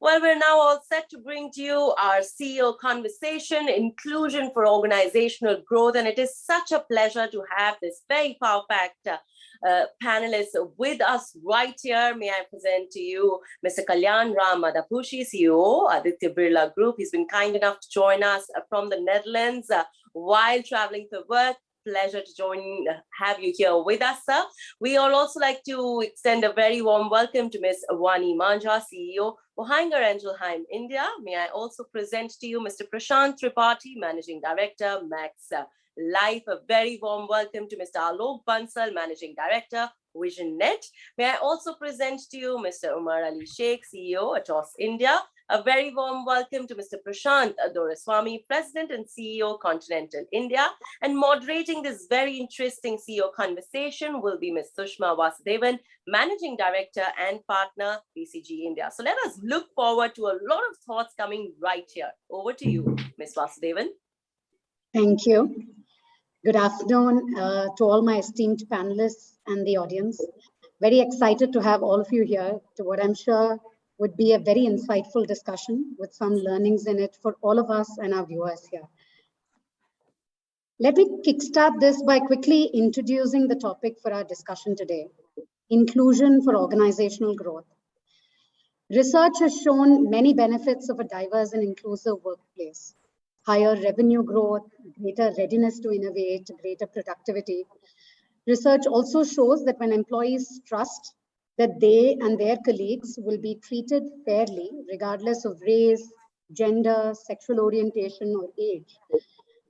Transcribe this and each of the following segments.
Well, we're now all set to bring to you our CEO conversation, Inclusion for Organizational Growth. And it is such a pleasure to have this very power-packed panelists with us right here. May I present to you Mr. Kalyan Madabhushi, CEO, Aditya Birla Group. He's been kind enough to join us from the Netherlands while traveling for work. Pleasure to have you here with us, sir. We all also like to extend a very warm welcome to Ms. Vani Manja, CEO, Boehringer Ingelheim, India. May I also present to you Mr. Prashant Tripathy, Managing Director, Max Life. A very warm welcome to Mr. Alok Bansal, Managing Director, Visionet. May I also present to you Mr. Umar Shaikh, CEO, Atos, India. A very warm welcome to Mr. Prashant Doreswamy, President and CEO, Continental, India. And moderating this very interesting CEO conversation will be Ms. Sushma Vasudevan, Managing Director and Partner, BCG India. So let us look forward to a lot of thoughts coming right here. Over to you, Ms. Vasudevan. Thank you. Good afternoon to all my esteemed panelists and the audience. Very excited to have all of you here to what I'm sure would be a very insightful discussion with some learnings in it for all of us and our viewers here. Let me kickstart this by quickly introducing the topic for our discussion today, inclusion for organizational growth. Research has shown many benefits of a diverse and inclusive workplace: higher revenue growth, greater readiness to innovate, greater productivity. Research also shows that when employees trust that they and their colleagues will be treated fairly, regardless of race, gender, sexual orientation, or age,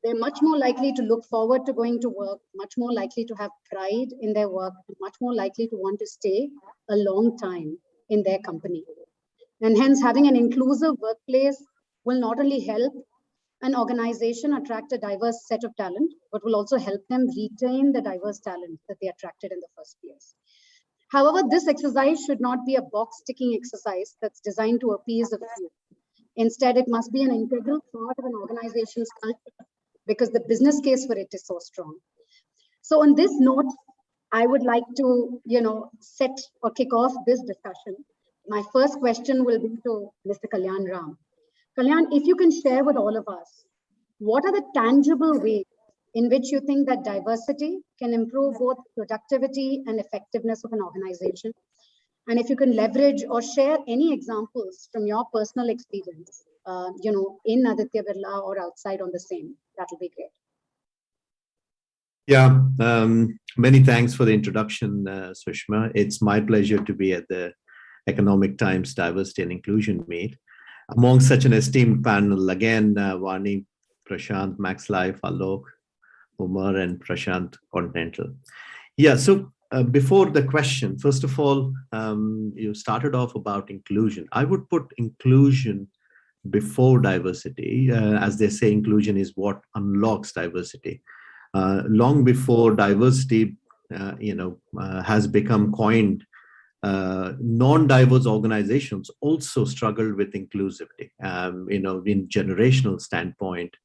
they're much more likely to look forward to going to work, much more likely to have pride in their work, and much more likely to want to stay a long time in their company. And hence, having an inclusive workplace will not only help an organization attract a diverse set of talent, but will also help them retain the diverse talent that they attracted in the first place. However, this exercise should not be a box-ticking exercise that's designed to appease a few. Instead, it must be an integral part of an organization's culture because the business case for it is so strong. So on this note, I would like to, set or kick off this discussion. My first question will be to Mr. Kalyan Ram. Kalyan, if you can share with all of us, what are the tangible ways in which you think that diversity can improve both productivity and effectiveness of an organization? And if you can leverage or share any examples from your personal experience, in Aditya Birla or outside on the same, that'll be great. Yeah, many thanks for the introduction, Sushma. It's my pleasure to be at the Economic Times Diversity and Inclusion Meet. Among such an esteemed panel, again, Vani, Prashant, Max Life, Alok, Umar, and Prashanth, Continental. Yeah, so before the question, first of all, you started off about inclusion. I would put inclusion before diversity. As they say, inclusion is what unlocks diversity. Long before diversity, has become coined, non-diverse organizations also struggled with inclusivity. In generational standpoint,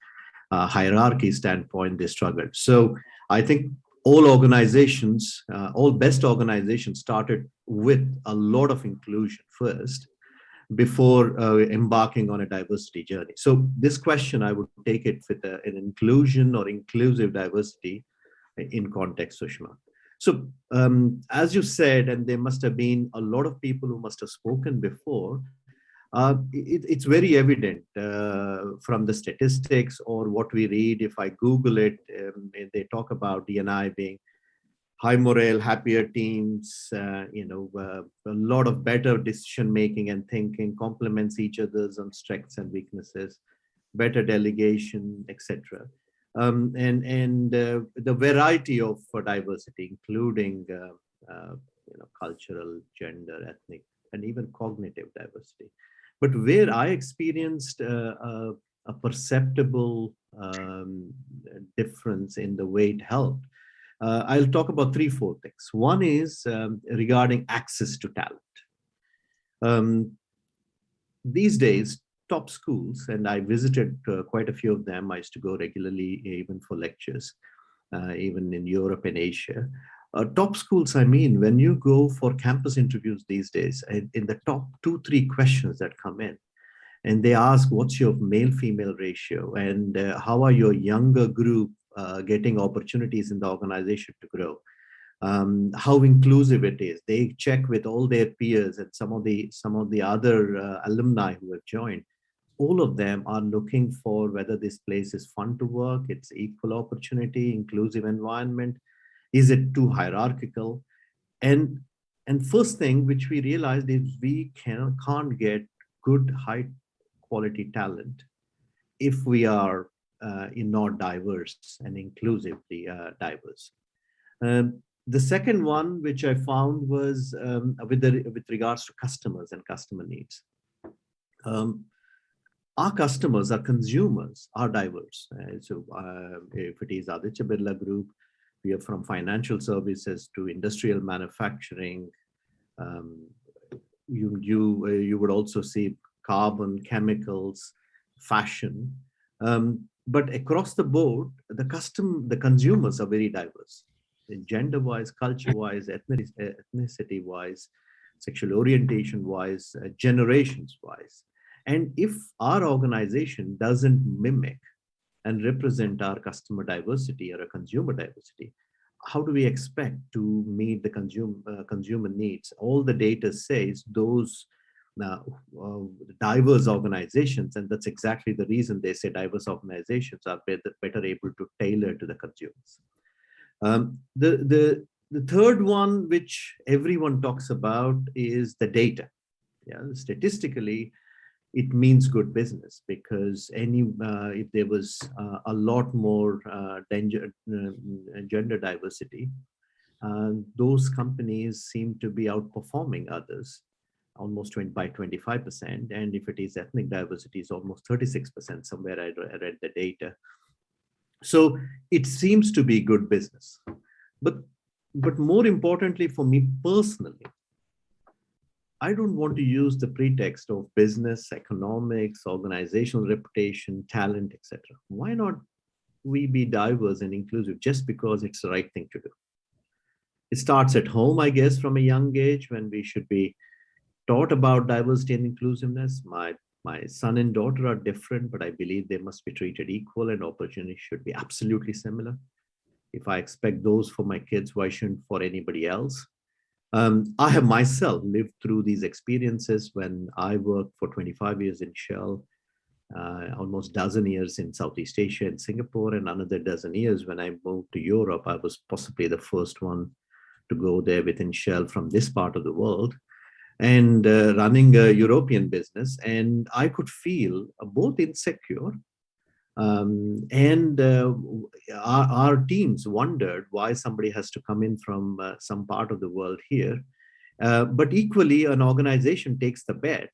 hierarchy standpoint, they struggled. So I think all organizations, all best organizations started with a lot of inclusion first before embarking on a diversity journey. So this question, I would take it with an inclusion or inclusive diversity in context, Sushma. So as you said, and there must have been a lot of people who must have spoken before, it's very evident from the statistics or what we read. If I Google it, they talk about D&I being high morale, happier teams, a lot of better decision making and thinking, complements each other's on strengths and weaknesses, better delegation, etc. And the variety of diversity, including cultural, gender, ethnic, and even cognitive diversity. But where I experienced a perceptible difference in the way it helped, I'll talk about 3-4 things. One is regarding access to talent. These days, top schools, and I visited quite a few of them. I used to go regularly, even for lectures, even in Europe and Asia. Top schools, I mean, when you go for campus interviews these days, in the top 2-3 questions that come in, and they ask, what's your male-female ratio? And how are your younger group getting opportunities in the organization to grow? How inclusive it is. They check with all their peers and some of the other alumni who have joined. All of them are looking for whether this place is fun to work, it's equal opportunity, inclusive environment. Is it too hierarchical? And first thing which we realized is we can't get good high quality talent if we are not diverse and inclusively diverse. The second one which I found was with regards to customers and customer needs. Our customers, our consumers are diverse. If it is Aditya Birla Group, we are from financial services to industrial manufacturing. You would also see carbon, chemicals, fashion. But across the board, the consumers are very diverse. Gender-wise, culture-wise, ethnicity-wise, sexual orientation-wise, generations-wise. And if our organization doesn't mimic and represent our customer diversity or a consumer diversity, how do we expect to meet the consumer needs? All the data says those diverse organizations, and that's exactly the reason they say diverse organizations are better able to tailor to the consumers. The third one, which everyone talks about, is the data. Yeah, statistically, it means good business, because if there was a lot more gender diversity, those companies seem to be outperforming others almost by 25%. And if it is ethnic diversity, it's almost 36%. Somewhere I read the data. So it seems to be good business. But more importantly for me personally, I don't want to use the pretext of business, economics, organizational reputation, talent, etc. Why not we be diverse and inclusive just because it's the right thing to do? It starts at home, I guess, from a young age, when we should be taught about diversity and inclusiveness. My son and daughter are different, but I believe they must be treated equal and opportunities should be absolutely similar. If I expect those for my kids, why shouldn't for anybody else? I have myself lived through these experiences when I worked for 25 years in Shell, almost a dozen years in Southeast Asia and Singapore, and another dozen years when I moved to Europe. I was possibly the first one to go there within Shell from this part of the world, and running a European business. And I could feel both insecure and our teams wondered why somebody has to come in from some part of the world here. But equally, an organization takes the bet.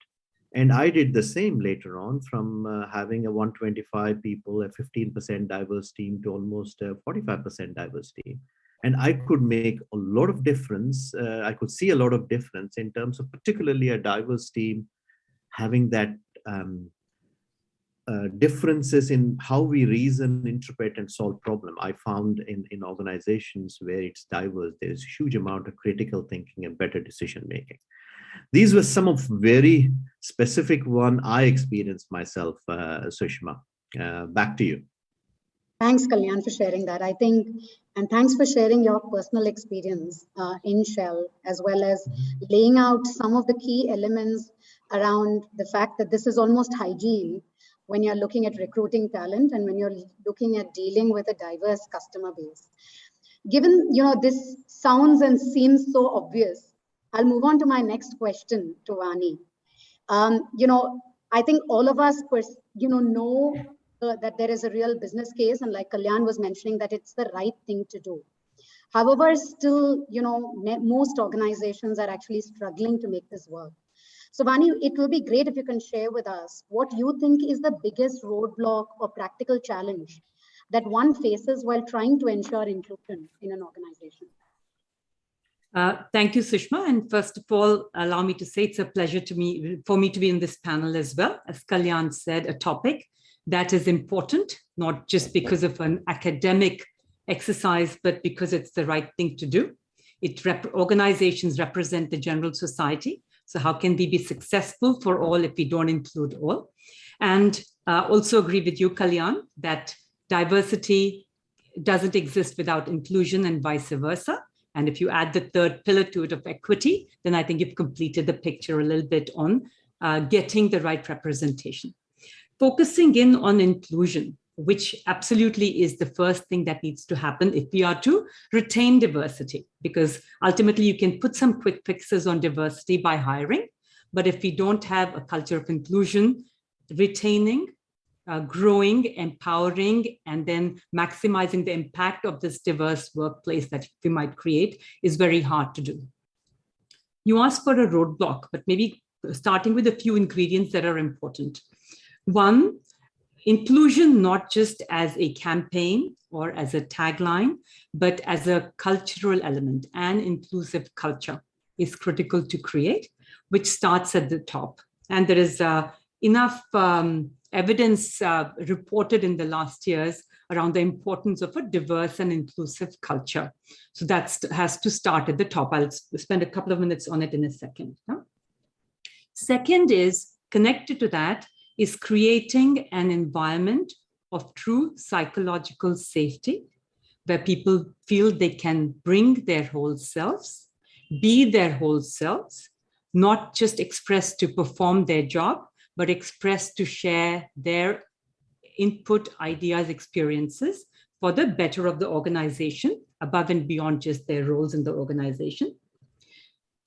And I did the same later on, from having a 125 people, a 15% diverse team, to almost a 45% diverse team. And I could make a lot of difference. I could see a lot of difference in terms of particularly a diverse team having that differences in how we reason, interpret, and solve problem. I found in organizations where it's diverse, there's a huge amount of critical thinking and better decision making. These were some of very specific one I experienced myself, Sushma. Back to you. Thanks, Kalyan, for sharing that. I think, and thanks for sharing your personal experience in Shell, as well as laying out some of the key elements around the fact that this is almost hygiene when you're looking at recruiting talent and when you're looking at dealing with a diverse customer base. Given, this sounds and seems so obvious, I'll move on to my next question to Vani. I think all of us, know that there is a real business case, and like Kalyan was mentioning, that it's the right thing to do. However, still, most organizations are actually struggling to make this work. So Vani, it will be great if you can share with us what you think is the biggest roadblock or practical challenge that one faces while trying to ensure inclusion in an organization. Thank you, Sushma. And first of all, allow me to say it's a pleasure for me to be in this panel as well. As Kalyan said, a topic that is important, not just because of an academic exercise, but because it's the right thing to do. Organizations represent the general society. So how can we be successful for all if we don't include all? And also agree with you, Kalyan, that diversity doesn't exist without inclusion and vice versa. And if you add the third pillar to it of equity, then I think you've completed the picture a little bit on getting the right representation. Focusing in on inclusion, which absolutely is the first thing that needs to happen if we are to retain diversity, because ultimately you can put some quick fixes on diversity by hiring. But if we don't have a culture of inclusion, retaining, growing, empowering, and then maximizing the impact of this diverse workplace that we might create is very hard to do. You asked for a roadblock, but maybe starting with a few ingredients that are important. One, inclusion not just as a campaign or as a tagline, but as a cultural element. An inclusive culture is critical to create, which starts at the top. And there is enough evidence reported in the last years around the importance of a diverse and inclusive culture. So that has to start at the top. I'll spend a couple of minutes on it in a second. Yeah? Second is, connected to that, is creating an environment of true psychological safety, where people feel they can bring their whole selves, be their whole selves, not just express to perform their job, but express to share their input, ideas, experiences for the better of the organization, above and beyond just their roles in the organization.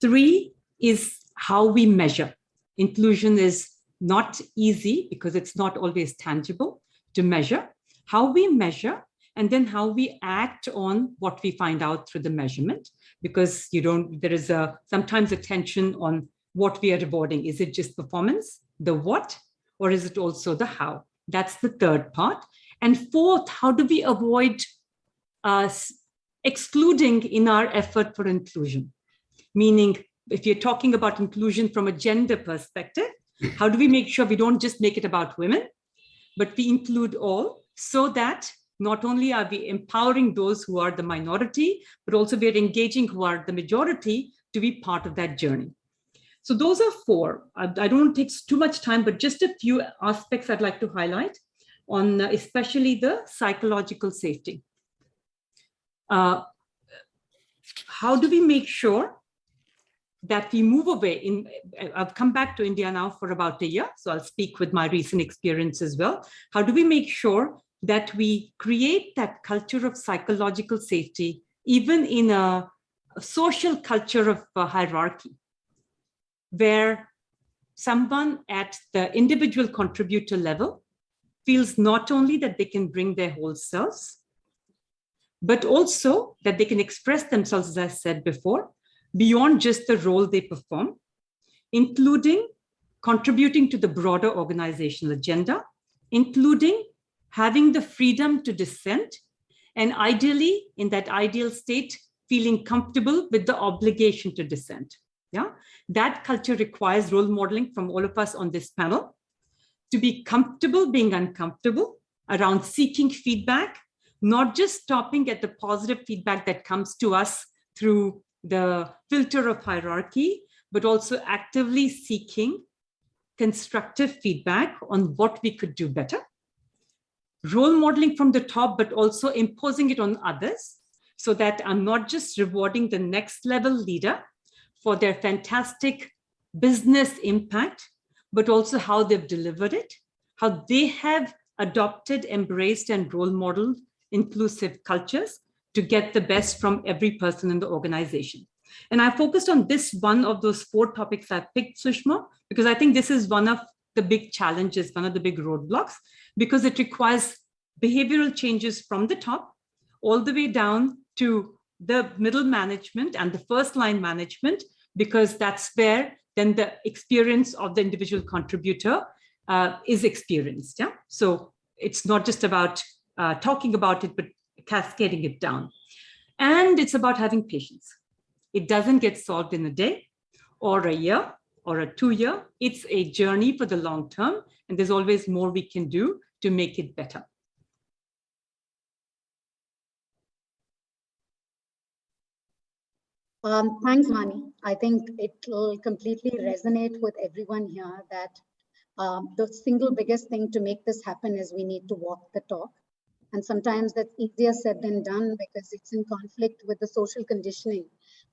Three is how we measure. Inclusion is not easy because it's not always tangible to measure. How we measure, and then how we act on what we find out through the measurement, because there is sometimes a tension on what we are rewarding. Is it just performance, the what, or is it also the how? That's the third part. And fourth, how do we avoid excluding in our effort for inclusion? Meaning, if you're talking about inclusion from a gender perspective, how do we make sure we don't just make it about women, but we include all, so that not only are we empowering those who are the minority, but also we are engaging who are the majority to be part of that journey. So those are four. I don't want to take too much time, but just a few aspects I'd like to highlight on especially the psychological safety. How do we make sure that we move away? I've come back to India now for about a year, so I'll speak with my recent experience as well. How do we make sure that we create that culture of psychological safety, even in a social culture of hierarchy, where someone at the individual contributor level feels not only that they can bring their whole selves, but also that they can express themselves, as I said before, beyond just the role they perform, including contributing to the broader organizational agenda, including having the freedom to dissent, and ideally, in that ideal state, feeling comfortable with the obligation to dissent. Yeah, that culture requires role modeling from all of us on this panel, to be comfortable being uncomfortable, around seeking feedback, not just stopping at the positive feedback that comes to us through the filter of hierarchy, but also actively seeking constructive feedback on what we could do better. Role modeling from the top, but also imposing it on others, so that I'm not just rewarding the next level leader for their fantastic business impact, but also how they've delivered it, how they have adopted, embraced, and role modeled inclusive cultures to get the best from every person in the organization. And I focused on this one of those four topics I picked, Sushma, because I think this is one of the big challenges, one of the big roadblocks, because it requires behavioral changes from the top all the way down to the middle management and the first line management, because that's where then the experience of the individual contributor is experienced. Yeah? So it's not just about talking about it, but cascading it down. And it's about having patience. It doesn't get solved in a day or a year or a 2 year. It's a journey for the long term, and there's always more we can do to make it better. Thanks, Vani. I think it will completely resonate with everyone here that the single biggest thing to make this happen is we need to walk the talk. And sometimes that's easier said than done because it's in conflict with the social conditioning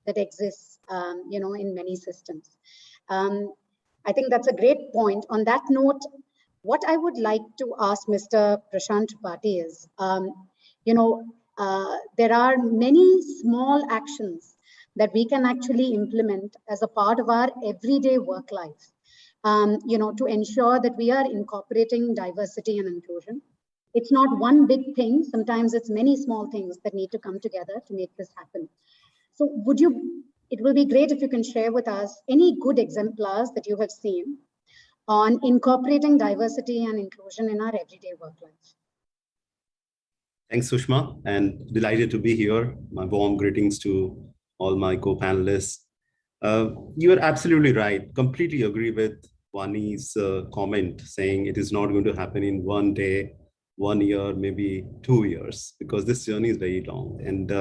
that exists, in many systems. I think that's a great point. On that note, what I would like to ask Mr. Prashant Tripathy is, there are many small actions that we can actually implement as a part of our everyday work life, to ensure that we are incorporating diversity and inclusion. It's not one big thing. Sometimes it's many small things that need to come together to make this happen. So it will be great if you can share with us any good exemplars that you have seen on incorporating diversity and inclusion in our everyday work life. Thanks, Sushma, and delighted to be here. My warm greetings to all my co-panelists. You are absolutely right. Completely agree with Vani's comment saying it is not going to happen in one day, 1 year, maybe 2 years, because this journey is very long. And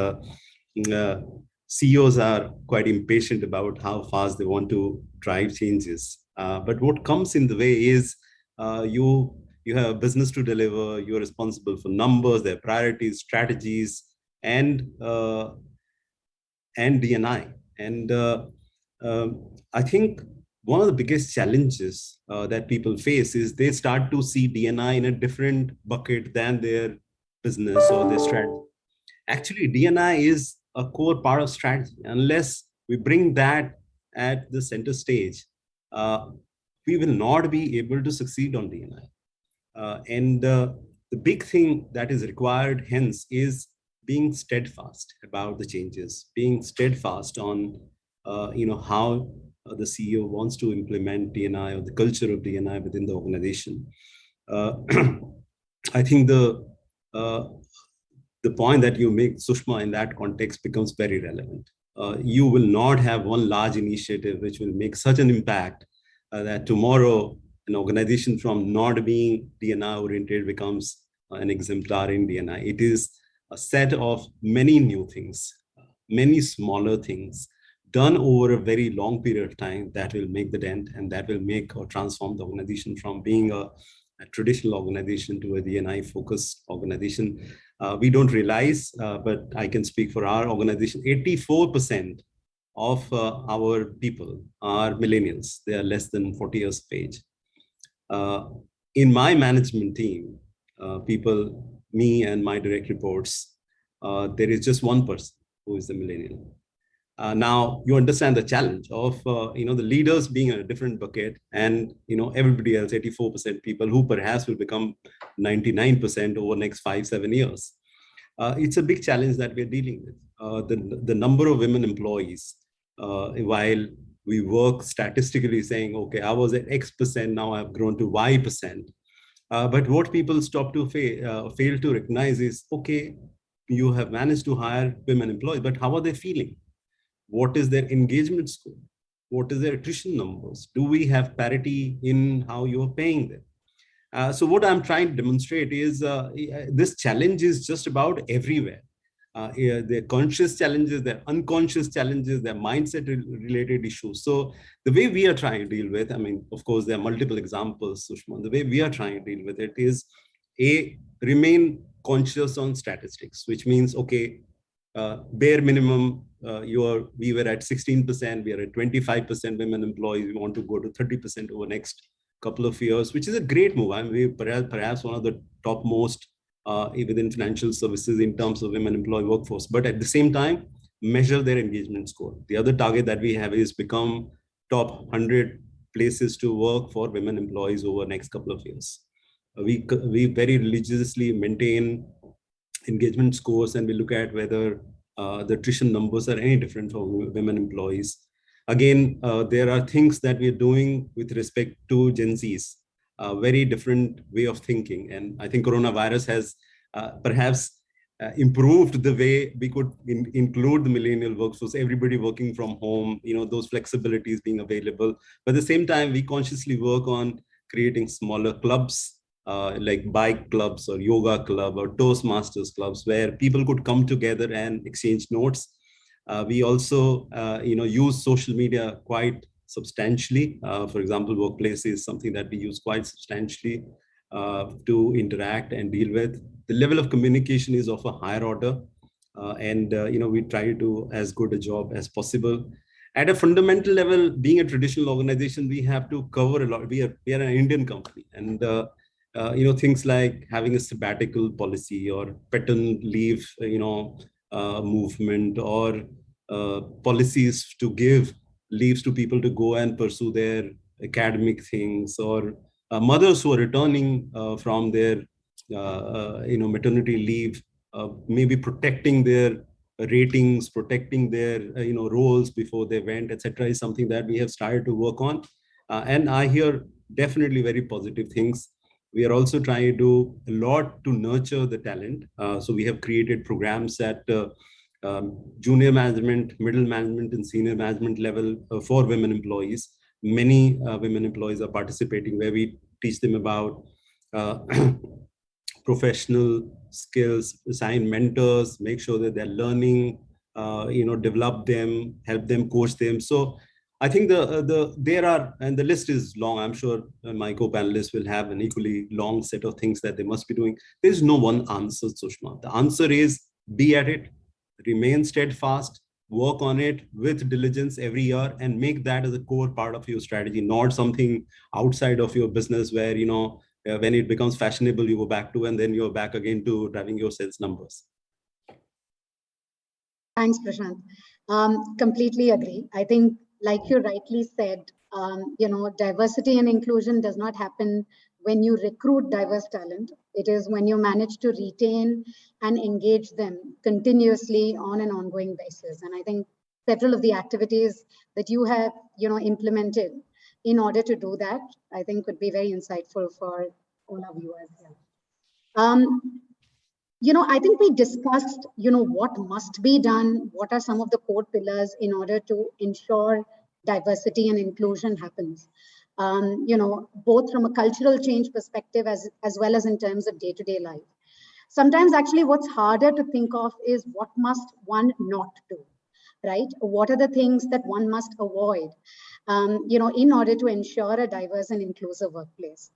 CEOs are quite impatient about how fast they want to drive changes. But what comes in the way is you have a business to deliver, you're responsible for numbers, their priorities, strategies, and D&I. And I think one of the biggest challenges that people face is they start to see D&I in a different bucket than their business or their strategy. Actually, D&I is a core part of strategy. Unless we bring that at the center stage, we will not be able to succeed on D&I. And the big thing that is required hence is being steadfast about the changes, being steadfast on how the CEO wants to implement D&I or the culture of D&I within the organization. I think the point that you make, Sushma, in that context becomes very relevant. You will not have one large initiative which will make such an impact that tomorrow an organization from not being D&I oriented becomes an exemplar in D&I. It is a set of many new things, many smaller things done over a very long period of time that will make the dent and that will make or transform the organization from being a traditional organization to a D&I focused organization. We don't realize, but I can speak for our organization, 84% of our people are millennials. They are less than 40 years of age. In my management team, people, me and my direct reports, there is just one person who is a millennial. Now you understand the challenge of the leaders being in a different bucket, and everybody else, 84% people who perhaps will become 99% over the next 5-7 years. It's a big challenge that we're dealing with. The number of women employees, while we work statistically saying, okay, I was at X%, now I've grown to Y%. But what people stop to fail to recognize is, okay, you have managed to hire women employees, but how are they feeling? What is their engagement score? What is their attrition numbers? Do we have parity in how you are paying them? So what I'm trying to demonstrate is this challenge is just about everywhere. Their conscious challenges, their unconscious challenges, their mindset related issues. So the way we are trying to deal with, of course, there are multiple examples, Sushma. The way we are trying to deal with it is remain conscious on statistics, which means, okay, bare minimum, we were at 16%, we are at 25% women employees, we want to go to 30% over the next couple of years, which is a great move. We're perhaps one of the topmost within financial services in terms of women employee workforce, but at the same time, measure their engagement score. The other target that we have is become top 100 places to work for women employees over the next couple of years. We very religiously maintain engagement scores, and we look at whether the attrition numbers are any different for women employees. Again, there are things that we're doing with respect to Gen Zs, a very different way of thinking. And I think coronavirus has perhaps improved the way we could include the millennial workforce, everybody working from home, those flexibilities being available. But at the same time, we consciously work on creating smaller clubs, like bike clubs or yoga club or Toastmasters clubs, where people could come together and exchange notes. We also, use social media quite substantially. For example, workplace is something that we use quite substantially to interact and deal with. The level of communication is of a higher order. We try to do as good a job as possible. At a fundamental level, being a traditional organization, we have to cover a lot. We are an Indian company, and things like having a sabbatical policy or pattern leave, movement, or policies to give leaves to people to go and pursue their academic things, or mothers who are returning from their maternity leave, maybe protecting their ratings, protecting their roles before they went, etc., is something that we have started to work on. And I hear definitely very positive things. We are also trying to do a lot to nurture the talent. So we have created programs at junior management, middle management, and senior management level for women employees. Many women employees are participating, where we teach them about professional skills, assign mentors, make sure that they're learning, develop them, help them, coach them. So I think there are, and the list is long. I'm sure my co-panelists will have an equally long set of things that they must be doing. There's no one answer, Sushma. The answer is be at it, remain steadfast, work on it with diligence every year, and make that as a core part of your strategy, not something outside of your business where, when it becomes fashionable, you go back to, and then you're back again to driving your sales numbers. Thanks, Prashant. Completely agree. I think, like you rightly said, diversity and inclusion does not happen when you recruit diverse talent. It is when you manage to retain and engage them continuously on an ongoing basis. And I think several of the activities that you have, implemented in order to do that, I think could be very insightful for all our viewers here. I think we discussed, what must be done, what are some of the core pillars in order to ensure diversity and inclusion happens, both from a cultural change perspective as well as in terms of day-to-day life. Sometimes actually what's harder to think of is what must one not do, right? What are the things that one must avoid, in order to ensure a diverse and inclusive workplace?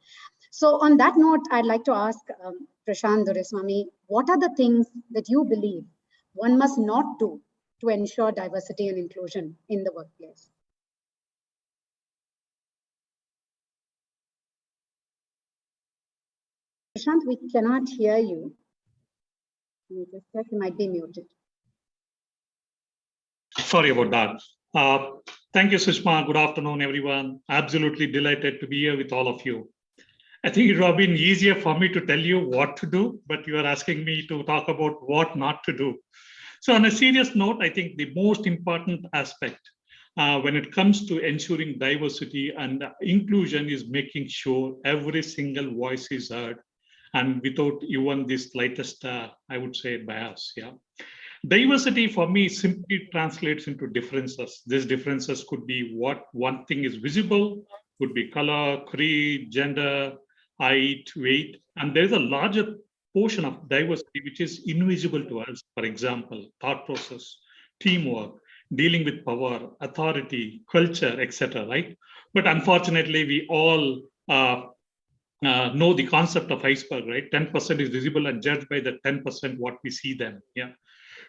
So on that note, I'd like to ask Prashant, Doreswamy, what are the things that you believe one must not do to ensure diversity and inclusion in the workplace? Prashant, we cannot hear you. You just check, you might be muted. Sorry about that. Thank you, Sushma. Good afternoon, everyone. Absolutely delighted to be here with all of you. I think it would have been easier for me to tell you what to do, but you are asking me to talk about what not to do. So on a serious note, I think the most important aspect when it comes to ensuring diversity and inclusion is making sure every single voice is heard, and without even the slightest, I would say, bias. Yeah. Diversity for me simply translates into differences. These differences could be what one thing is visible, could be color, creed, gender, height, weight, and there's a larger portion of diversity which is invisible to us. For example, thought process, teamwork, dealing with power, authority, culture, etc. Right? But unfortunately, we all know the concept of iceberg, right? 10% is visible and judged by the 10% what we see them. Yeah.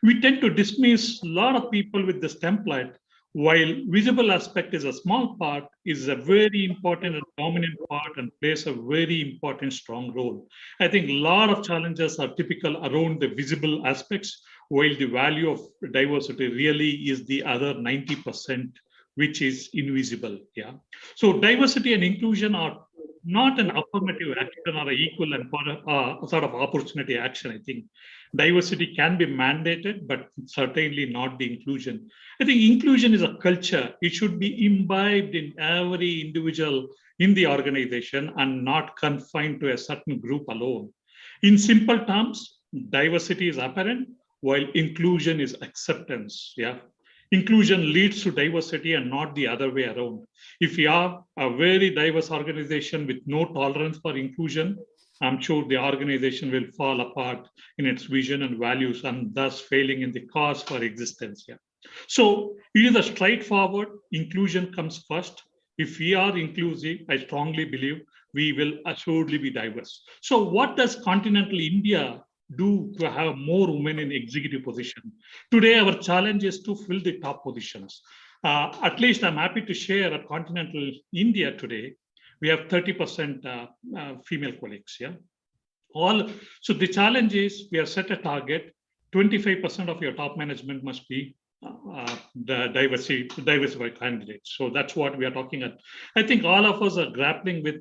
We tend to dismiss a lot of people with this template, while visible aspect is a small part, is a very important and dominant part and plays a very important strong role. I think a lot of challenges are typical around the visible aspects, while the value of diversity really is the other 90%, which is invisible. Yeah. So diversity and inclusion are not an affirmative action or an equal and sort of opportunity action. I think diversity can be mandated, but certainly not the inclusion. I think inclusion is a culture. It should be imbibed in every individual in the organization and not confined to a certain group alone. In simple terms, diversity is apparent, while inclusion is acceptance. Yeah. Inclusion leads to diversity and not the other way around. If you are a very diverse organization with no tolerance for inclusion, I'm sure the organization will fall apart in its vision and values and thus failing in the cause for existence. Yeah. So it is a straightforward, inclusion comes first. If we are inclusive, I strongly believe we will assuredly be diverse. So what does continental India do to have more women in executive position? Today, our challenge is to fill the top positions. At least I'm happy to share at continental India today, we have 30% female colleagues. Yeah. So the challenge is we have set a target, 25% of your top management must be the diversified candidates. So that's what we are talking at. I think all of us are grappling with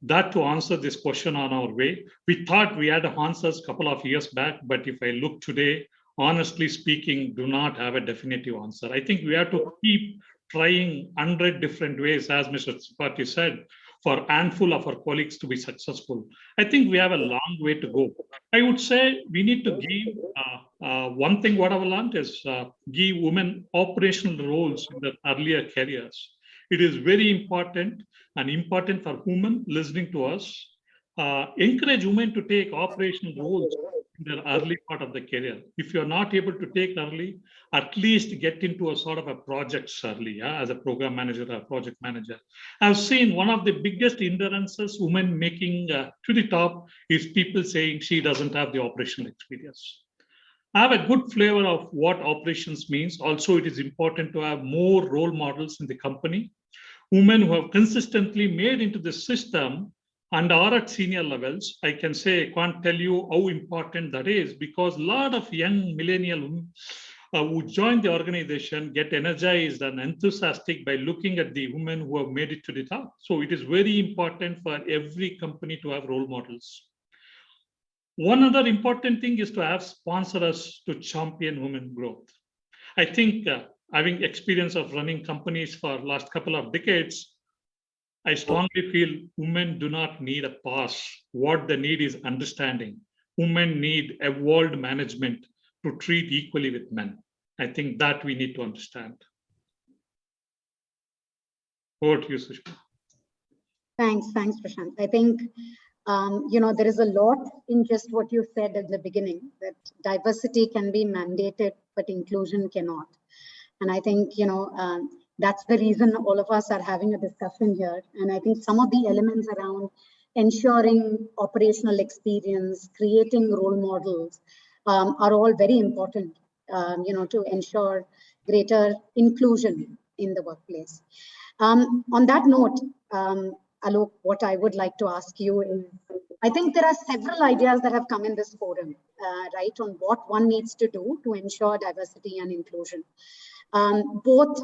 that to answer this question on our way. We thought we had answers a couple of years back, but if I look today, honestly speaking, do not have a definitive answer. I think we have to keep trying 100 different ways, as Mr. Tripathy said, for a handful of our colleagues to be successful. I think we have a long way to go. I would say we need to give, one thing what I've learned is give women operational roles in their earlier careers. It is very important and important for women listening to us. Encourage women to take operational roles in their early part of the career. If you're not able to take early, at least get into a sort of a project early, as a program manager or project manager. I've seen one of the biggest hindrances women making to the top is people saying she doesn't have the operational experience. I have a good flavor of what operations means. Also, it is important to have more role models in the company. Women who have consistently made into the system and are at senior levels. I can say, I can't tell you how important that is, because a lot of young millennial women who join the organization get energized and enthusiastic by looking at the women who have made it to the top. So it is very important for every company to have role models. One other important thing is to have sponsors to champion women growth. I think having experience of running companies for last couple of decades, I strongly feel women do not need a pass. What they need is understanding. Women need evolved management to treat equally with men. I think that we need to understand. Over to you, Sushma. Thanks, Prashant. I think, there is a lot in just what you said at the beginning, that diversity can be mandated, but inclusion cannot. And I think, that's the reason all of us are having a discussion here. And I think some of the elements around ensuring operational experience, creating role models are all very important, to ensure greater inclusion in the workplace. On that note, Alok, what I would like to ask you is, I think there are several ideas that have come in this forum, right, on what one needs to do to ensure diversity and inclusion. Both,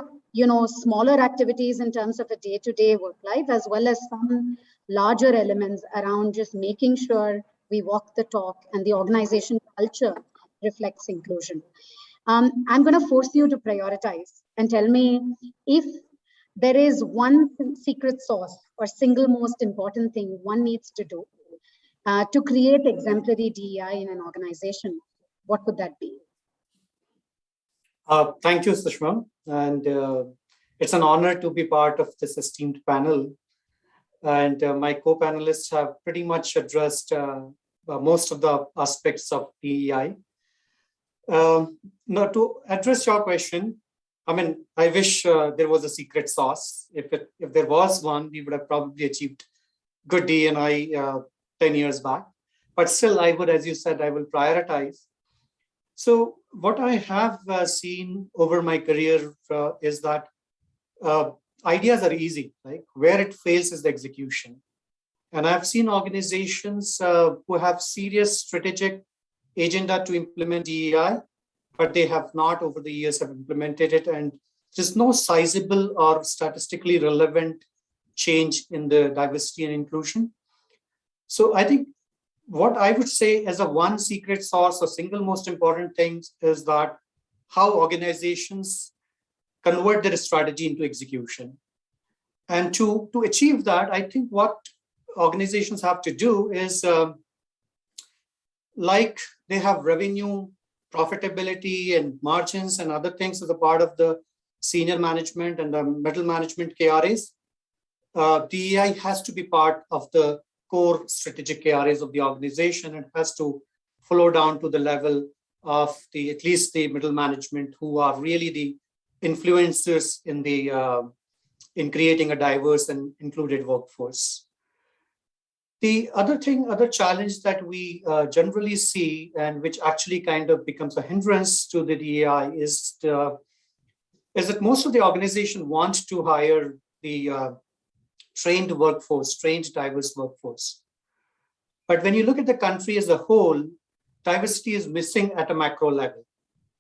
smaller activities in terms of a day-to-day work life, as well as some larger elements around just making sure we walk the talk and the organization culture reflects inclusion. I'm going to force you to prioritize and tell me if there is one secret sauce or single most important thing one needs to do to create exemplary DEI in an organization. What would that be? Thank you, Sushma. And it's an honor to be part of this esteemed panel. And my co-panelists have pretty much addressed most of the aspects of DEI. Now, to address your question, I wish there was a secret sauce. If there was one, we would have probably achieved good DEI 10 years back. But still, I would, as you said, I will prioritize. So what I have seen over my career is that ideas are easy, right? Where it fails is the execution. And I've seen organizations who have serious strategic agenda to implement DEI, but they have not over the years have implemented it. And there's no sizable or statistically relevant change in the diversity and inclusion. So I think what I would say as a one secret sauce or single most important thing is that how organizations convert their strategy into execution. And to achieve that, I think what organizations have to do is like they have revenue, profitability and margins and other things as a part of the senior management and the middle management KRAs. DEI has to be part of the core strategic KRAs of the organization and has to flow down to the level of at least the middle management, who are really the influencers in creating a diverse and included workforce. The other challenge that we generally see, and which actually kind of becomes a hindrance to the DEI, is that most of the organization want to hire the trained workforce, trained diverse workforce. But when you look at the country as a whole, diversity is missing at a macro level,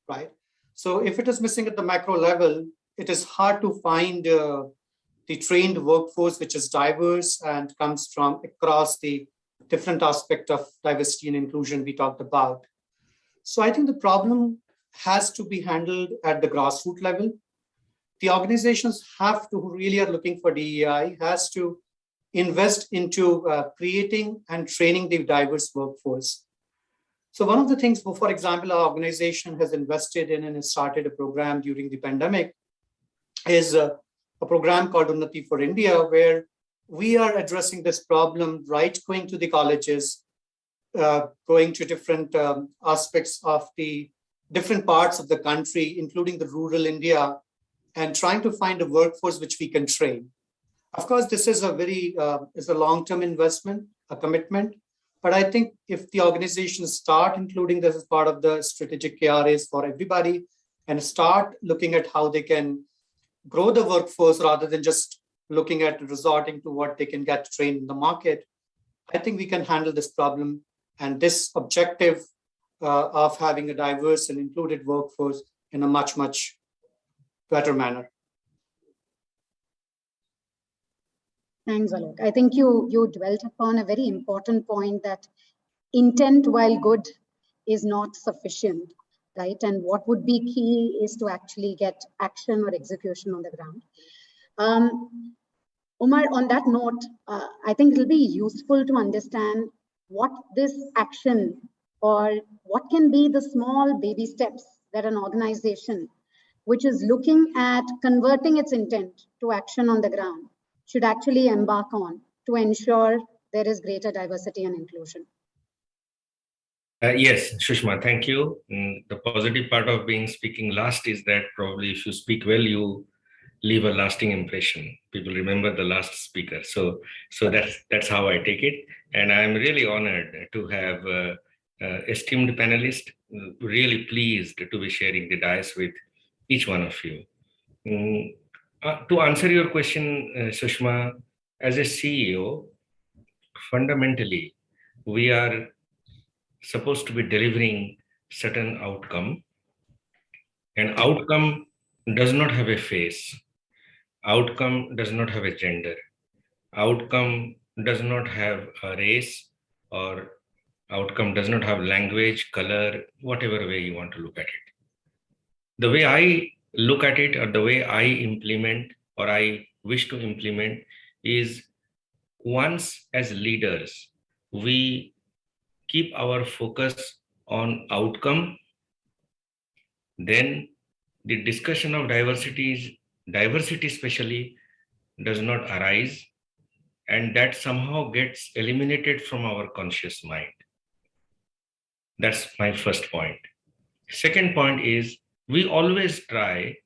right? So if it is missing at the macro level, it is hard to find the trained workforce which is diverse and comes from across the different aspect of diversity and inclusion we talked about. So I think the problem has to be handled at the grassroots level. The organizations have to, who really are looking for DEI, has to invest into creating and training the diverse workforce. So one of the things, for example, our organization has invested in and started a program during the pandemic is a program called Unnati for India, where we are addressing this problem, right, going to the colleges, going to different aspects of the different parts of the country, including the rural India, and trying to find a workforce which we can train. Of course, this is a very is a long-term investment, a commitment. But I think if the organizations start including this as part of the strategic KRAs for everybody and start looking at how they can grow the workforce rather than just looking at resorting to what they can get trained in the market, I think we can handle this problem and this objective of having a diverse and included workforce in a much, much better manner. Thanks, Alok. I think you dwelt upon a very important point that intent, while good, is not sufficient, right? And what would be key is to actually get action or execution on the ground. Umar, on that note, I think it'll be useful to understand what this action or what can be the small baby steps that an organization which is looking at converting its intent to action on the ground should actually embark on to ensure there is greater diversity and inclusion. Yes, Sushma, thank you. The positive part of speaking last is that probably if you speak well, you leave a lasting impression. People remember the last speaker. So that's how I take it. And I'm really honored to have esteemed panelists, really pleased to be sharing the dais with each one of you. To answer your question, Sushma, as a CEO, fundamentally, we are supposed to be delivering certain outcome. And outcome does not have a face. Outcome does not have a gender. Outcome does not have a race, or outcome does not have language, color, whatever way you want to look at it. The way I look at it, or the way I implement or I wish to implement, is once as leaders, we keep our focus on outcome, then the discussion of diversity especially does not arise, and that somehow gets eliminated from our conscious mind. That's my first point. Second point is, we always try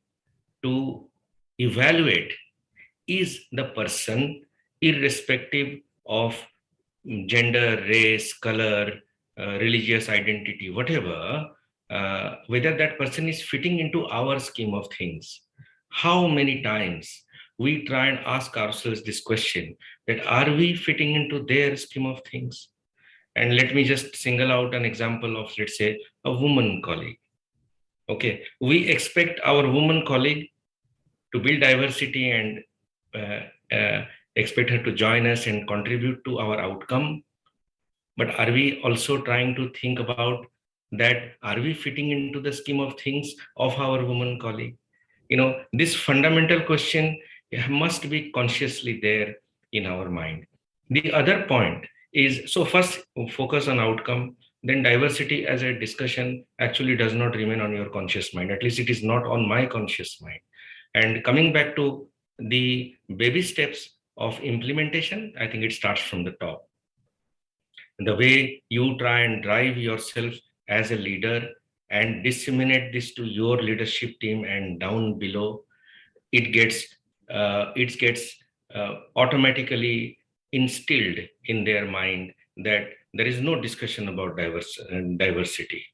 to evaluate, is the person, irrespective of gender, race, color, religious identity, whatever, whether that person is fitting into our scheme of things. How many times we try and ask ourselves this question, that are we fitting into their scheme of things? And let me just single out an example of, let's say, a woman colleague. Okay, we expect our woman colleague to build diversity and expect her to join us and contribute to our outcome. But are we also trying to think about that? Are we fitting into the scheme of things of our woman colleague? You know, this fundamental question must be consciously there in our mind. The other point is, so first focus on outcome, then diversity as a discussion actually does not remain on your conscious mind. At least it is not on my conscious mind. And coming back to the baby steps of implementation, I think it starts from the top. The way you try and drive yourself as a leader, and disseminate this to your leadership team and down below, it gets automatically instilled in their mind that there is no discussion about diversity.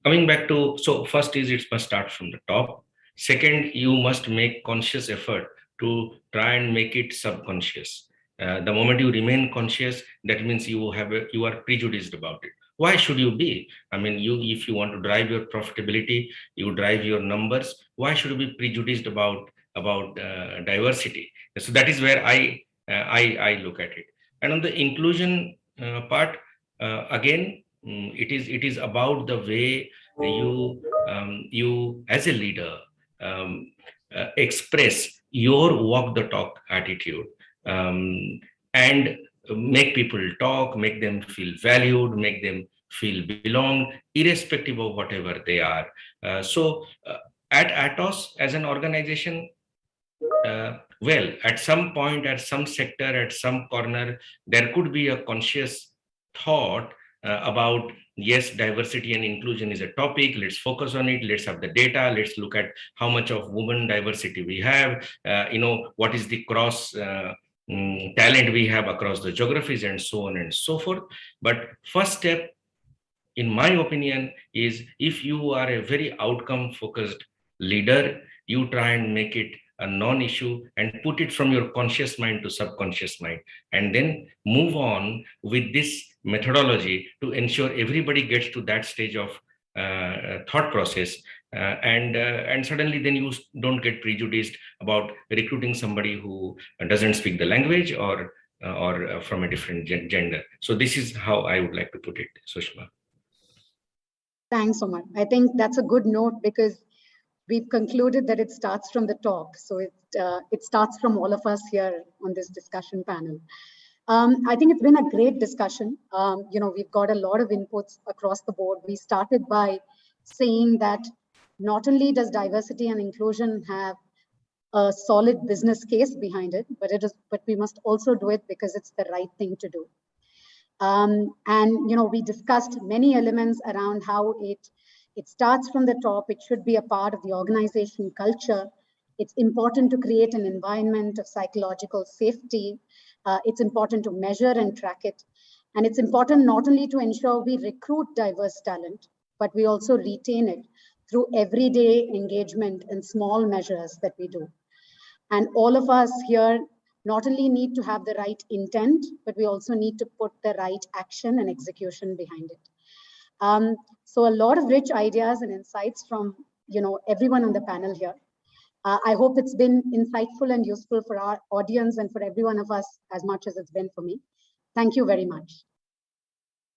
Coming back to, so first is it must start from the top. Second, you must make conscious effort to try and make it subconscious. The moment you remain conscious, that means you are prejudiced about it. Why should you be? I mean, if you want to drive your profitability, you drive your numbers. Why should you be prejudiced about diversity? So that is where I look at it. And on the inclusion part, again, it is about the way you as a leader express your walk the talk attitude, and make people talk, make them feel valued, make them feel belong, irrespective of whatever they are. So at Atos as an organization, well, at some point, at some sector, at some corner, there could be a conscious thought about, yes, diversity and inclusion is a topic. Let's focus on it. Let's have the data. Let's look at how much of women diversity we have. What is the cross talent we have across the geographies, and so on and so forth. But first step, in my opinion, is if you are a very outcome-focused leader, you try and make it a non-issue and put it from your conscious mind to subconscious mind, and then move on with this methodology to ensure everybody gets to that stage of thought process, and suddenly then you don't get prejudiced about recruiting somebody who doesn't speak the language or from a different gender. So this is how I would like to put it, Sushma. Thanks, Umar. I think that's a good note, because we've concluded that it starts from the top. So it starts from all of us here on this discussion panel. I think it's been a great discussion. We've got a lot of inputs across the board. We started by saying that not only does diversity and inclusion have a solid business case behind it, but we must also do it because it's the right thing to do. We discussed many elements around how it starts from the top. It should be a part of the organization culture. It's important to create an environment of psychological safety. It's important to measure and track it. And it's important not only to ensure we recruit diverse talent, but we also retain it through everyday engagement and small measures that we do. And all of us here not only need to have the right intent, but we also need to put the right action and execution behind it. So a lot of rich ideas and insights from everyone on the panel here. I hope it's been insightful and useful for our audience and for every one of us as much as it's been for me. Thank you very much.